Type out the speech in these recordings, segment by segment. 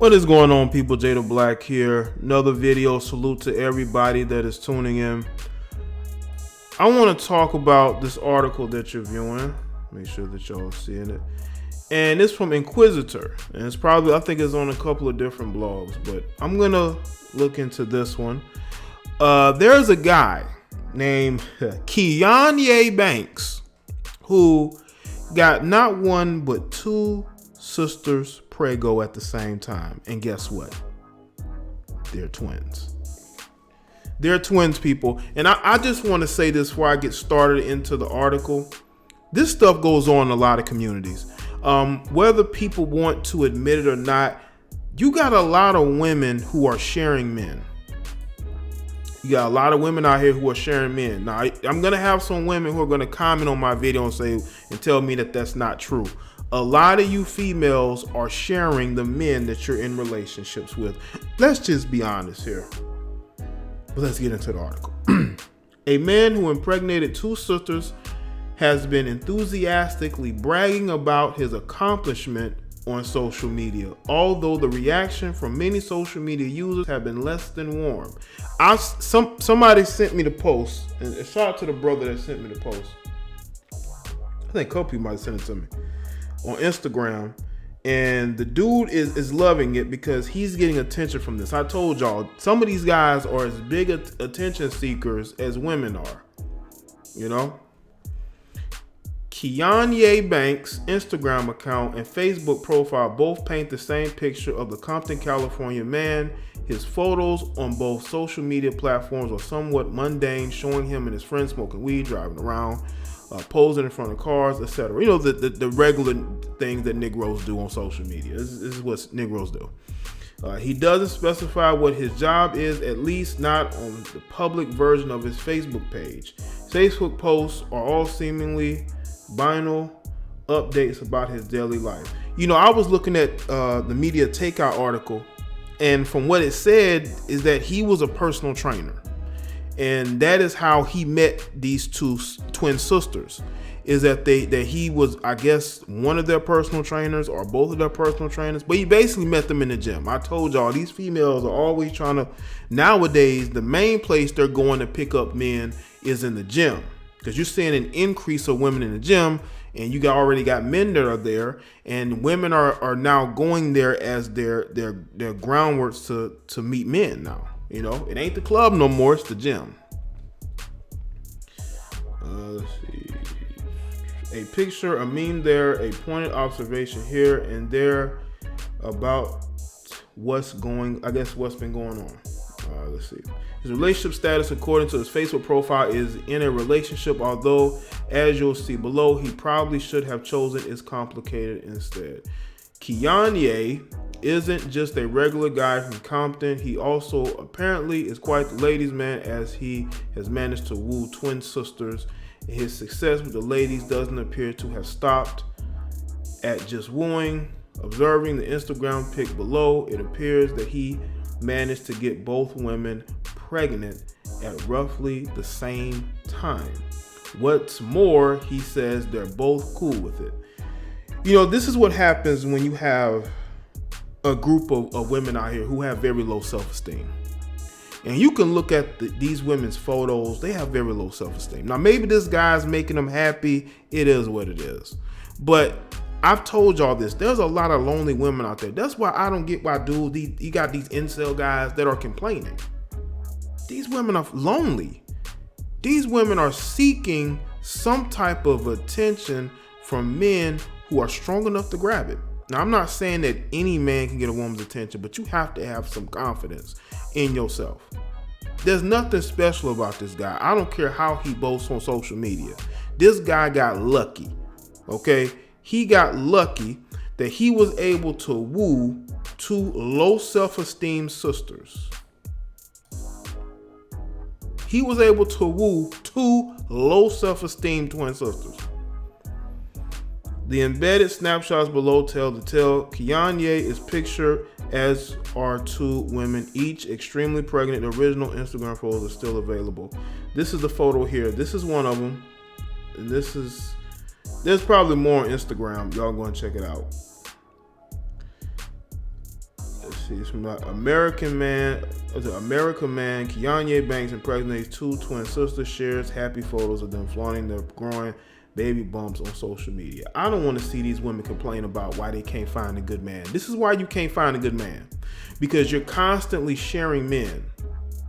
What is going on, people? Jaye the Black here. Another video. Salute to everybody that is tuning in. I want to talk about this article that you're viewing. Make sure that y'all are seeing it. And it's from Inquisitor. And it's probably, I think it's on a couple of different blogs. But I'm going to look into this one. There's a guy named Deonyae Banks who got not one but two sisters Preggo at the same time. And guess what? They're twins. They're twins, people. And I just want to say this before I get started into the article. This stuff goes on in a lot of communities. Whether people want to admit it or not, you got a lot of women who are sharing men. You got a lot of women out here who are sharing men. Now, I'm going to have some women who are going to comment on my video and tell me that that's not true. A lot of you females are sharing the men that you're in relationships with. Let's just be honest here. But let's get into the article. A man who impregnated two sisters has been enthusiastically bragging about his accomplishment on social media, although the reaction from many social media users have been less than warm. Somebody sent me the post, and shout out to the brother that sent me the post. I think a couple people might have sent it to me on Instagram, and the dude is loving it because he's getting attention from this. I told y'all, some of these guys are as big attention seekers as women are, you know. Deonyae Banks' Instagram account and Facebook profile both paint the same picture of the Compton, California man. His photos on both social media platforms are somewhat mundane, showing him and his friends smoking weed, driving around, posing in front of cars, etc. You know, the regular things that Negroes do on social media. This is what Negroes do. He doesn't specify what his job is, at least not on the public version of his Facebook page. Facebook posts are all seemingly binary updates about his daily life. You know, I was looking at the Media Takeout article, and from what it said is that he was a personal trainer. And that is how he met these two twin sisters, is that he was, I guess, one of their personal trainers or both of their personal trainers, but he basically met them in the gym. I told y'all, these females are always trying to, nowadays, the main place they're going to pick up men is in the gym, because you're seeing an increase of women in the gym, and you already got men that are there, and women are now going there as their groundworks to meet men now. You know, it ain't the club no more, it's the gym. Let's see. A picture, a meme there, a pointed observation here and there about what's been going on. Let's see. His relationship status, according to his Facebook profile, is in a relationship, although, as you'll see below, he probably should have chosen is complicated instead. Deonyae isn't just a regular guy from Compton. He also apparently is quite the ladies' man, as he has managed to woo twin sisters. His success with the ladies doesn't appear to have stopped at just wooing. Observing the Instagram pic below, it appears that he managed to get both women pregnant at roughly the same time. What's more, he says they're both cool with it. You know, this is what happens when you have a group of women out here who have very low self-esteem. And you can look at these women's photos, they have very low self-esteem. Now, maybe this guy's making them happy. It is what it is. But I've told y'all this. There's a lot of lonely women out there. That's why I don't get why, dude, you got these incel guys that are complaining. These women are lonely. These women are seeking some type of attention from men who are strong enough to grab it. Now, I'm not saying that any man can get a woman's attention, but you have to have some confidence in yourself. There's nothing special about this guy. I don't care how he boasts on social media. This guy got lucky, okay? He got lucky that he was able to woo two low self-esteem sisters. He was able to woo two low self-esteem twin sisters. The embedded snapshots below tell the tale. Deonyae is pictured, as are two women, each extremely pregnant. The original Instagram photos are still available. This is the photo here. This is one of them. And there's probably more on Instagram. Y'all go and check it out. Let's see, it's from American Man. The American Man, Deonyae Banks impregnates 2 twin sisters, shares happy photos of them flaunting their growing baby bumps on social media. I don't want to see these women complain about why they can't find a good man. This is why you can't find a good man, because you're constantly sharing men,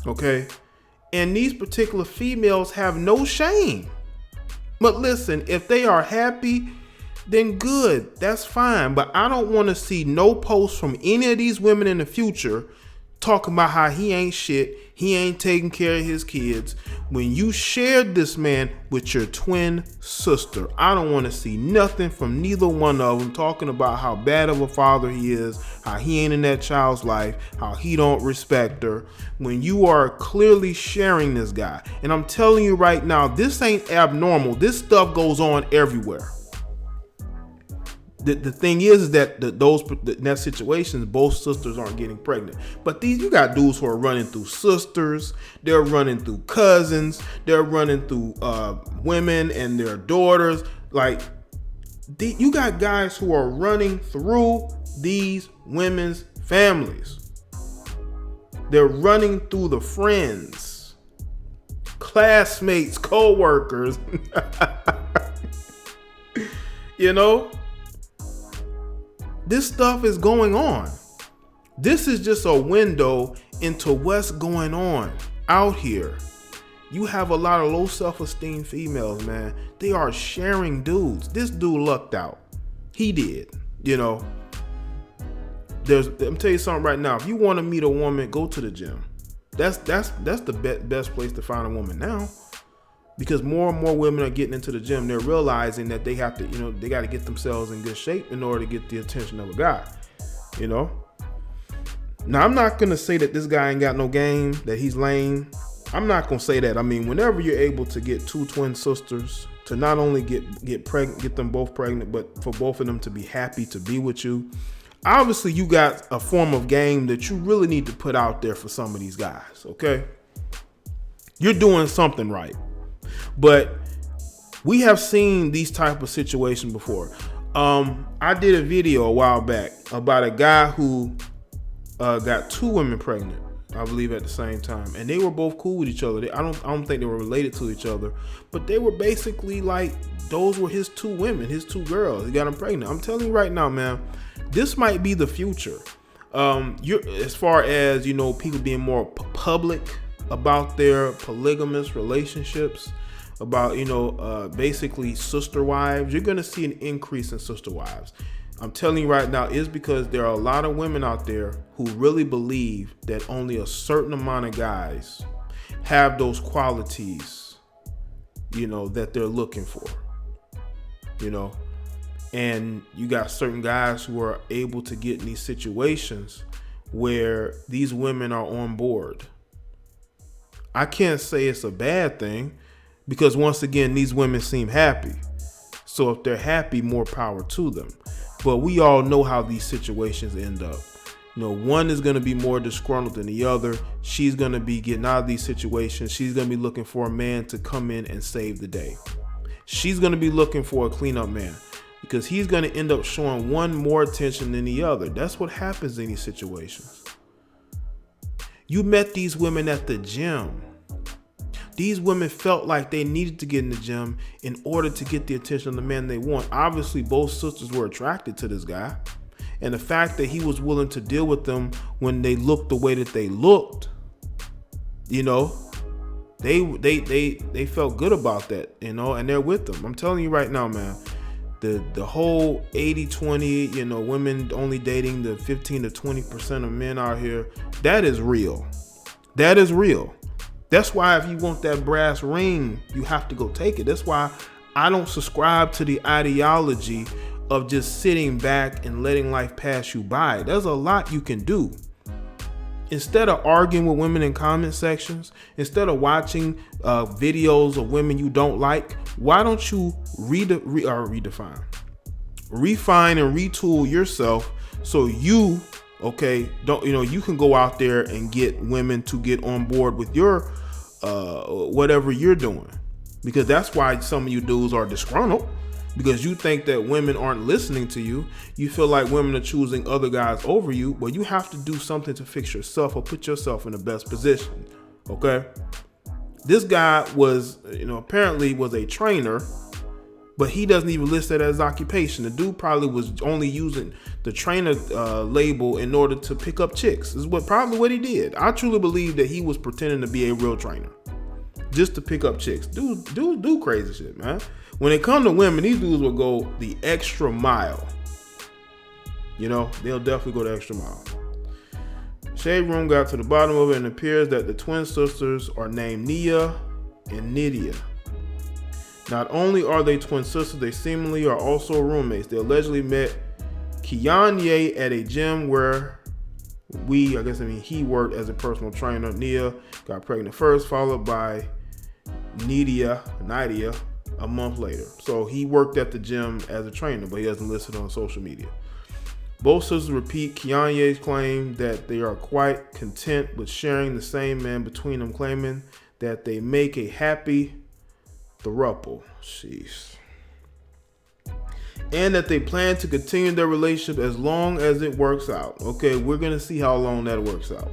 okay? And these particular females have no shame. But listen, if they are happy, then good, that's fine. But I don't want to see no posts from any of these women in the future talking about how he ain't shit, he ain't taking care of his kids. When you shared this man with your twin sister, I don't want to see nothing from neither one of them talking about how bad of a father he is, how he ain't in that child's life, how he don't respect her. When you are clearly sharing this guy, and I'm telling you right now, this ain't abnormal. This stuff goes on everywhere. The thing is that in that situations, both sisters aren't getting pregnant. But you got dudes who are running through sisters, they're running through cousins, they're running through women and their daughters. Like, you got guys who are running through these women's families. They're running through the friends, classmates, co-workers. You know? This stuff is going on. This is just a window into what's going on out here. You have a lot of low self-esteem females, man. They are sharing dudes. This dude lucked out. He did, you know. I'm telling you something right now. If you want to meet a woman, go to the gym. That's the best place to find a woman now. Because more and more women are getting into the gym. They're realizing that they have to, they got to get themselves in good shape in order to get the attention of a guy, Now, I'm not going to say that this guy ain't got no game, that he's lame. I'm not going to say that. I mean, whenever you're able to get 2 twin sisters, to not only get pregnant, get them both pregnant, but for both of them to be happy to be with you, obviously you got a form of game that you really need to put out there for some of these guys, okay? You're doing something right. But we have seen these type of situations before. I did a video a while back about a guy who got 2 women pregnant, I believe, at the same time, and they were both cool with each other. I don't think they were related to each other, but they were basically like, those were his 2 women, his 2 girls. He got them pregnant. I'm telling you right now, man, this might be the future. As far as people being more public about their polygamous relationships, about basically sister wives, you're going to see an increase in sister wives. I'm telling you right now, is because there are a lot of women out there who really believe that only a certain amount of guys have those qualities, that they're looking for, and you got certain guys who are able to get in these situations where these women are on board. I can't say it's a bad thing, because once again, these women seem happy. So if they're happy, more power to them. But we all know how these situations end up. One is going to be more disgruntled than the other. She's going to be getting out of these situations. She's going to be looking for a man to come in and save the day. She's going to be looking for a cleanup man, because he's going to end up showing one more attention than the other. That's what happens in these situations. You met these women at the gym. These women felt like they needed to get in the gym in order to get the attention of the man they want. Obviously, both sisters were attracted to this guy. And the fact that he was willing to deal with them when they looked the way that they looked, they felt good about that, and they're with them. I'm telling you right now, man, the whole 80-20, women only dating the 15 to 20% of men out here, that is real. That is real. That's why if you want that brass ring, you have to go take it. That's why I don't subscribe to the ideology of just sitting back and letting life pass you by. There's a lot you can do. Instead of arguing with women in comment sections, instead of watching videos of women you don't like, why don't you refine and retool yourself so you, you can go out there and get women to get on board with your whatever you're doing. Because that's why some of you dudes are disgruntled, because you think that women aren't listening to you. You feel like women are choosing other guys over you. Well, you have to do something to fix yourself or put yourself in the best position. Okay. This guy was, apparently was a trainer, but he doesn't even list that as occupation. The dude probably was only using the trainer label in order to pick up chicks. This is probably what he did. I truly believe that he was pretending to be a real trainer just to pick up chicks. Dude do crazy shit, man. When it comes to women, these dudes will go the extra mile. They'll definitely go the extra mile. Shade Room got to the bottom of it, and it appears that the twin sisters are named Nia and Nydia. Not only are they twin sisters, they seemingly are also roommates. They allegedly met Deonyae at a gym where he worked as a personal trainer. Nia got pregnant first, followed by Nydia a month later. So he worked at the gym as a trainer, but he doesn't list it on social media. Both sisters repeat Deonyae's claim that they are quite content with sharing the same man between them, claiming that they make a happy throuple. Jeez. And that they plan to continue their relationship as long as it works out. Okay, we're going to see how long that works out.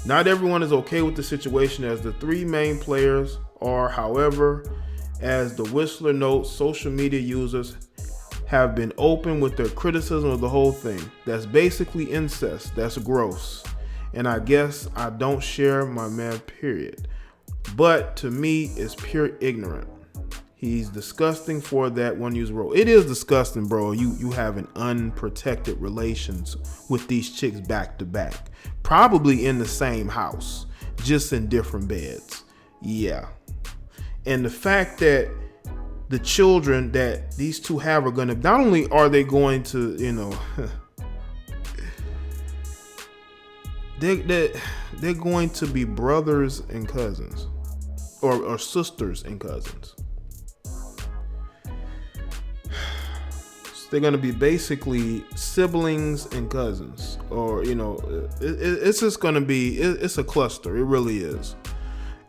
Not everyone is okay with the situation, as the three main players are. However, as the Whistler notes, social media users have been open with their criticism of the whole thing. That's basically incest. That's gross. And I guess I don't share my man, period. But to me, it's pure ignorant. He's disgusting for that one user role. It is disgusting, bro. You having unprotected relations with these chicks back to back. Probably in the same house, just in different beds. Yeah. And the fact that the children that these two have are going to, not only are they going to, they're going to be brothers and cousins, or sisters and cousins. They're going to be basically siblings and cousins, or it's just going to be, it's a cluster. It really is.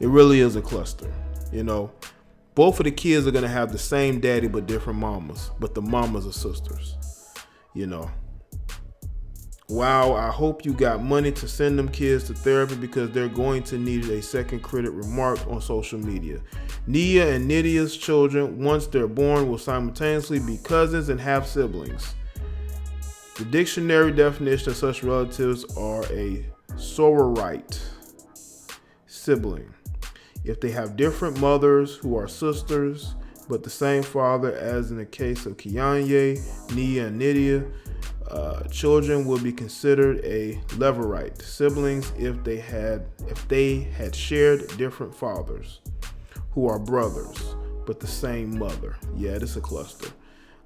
It really is a cluster. Both of the kids are going to have the same daddy but different mamas, but the mamas are sisters. Wow, I hope you got money to send them kids to therapy, because they're going to need a second critic remarked on social media. Nia and Nydia's children, once they're born, will simultaneously be cousins and half siblings. The dictionary definition of such relatives are a sororite sibling. If they have different mothers who are sisters, but the same father, as in the case of Deonyae, Nia, and Nydia, children will be considered a levirate siblings if they had shared different fathers, who are brothers but the same mother. Yeah, this is a cluster.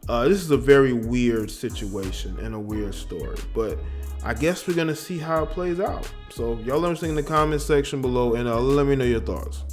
This is a very weird situation and a weird story, but I guess we're gonna see how it plays out. So y'all let me know in the comment section below, and let me know your thoughts.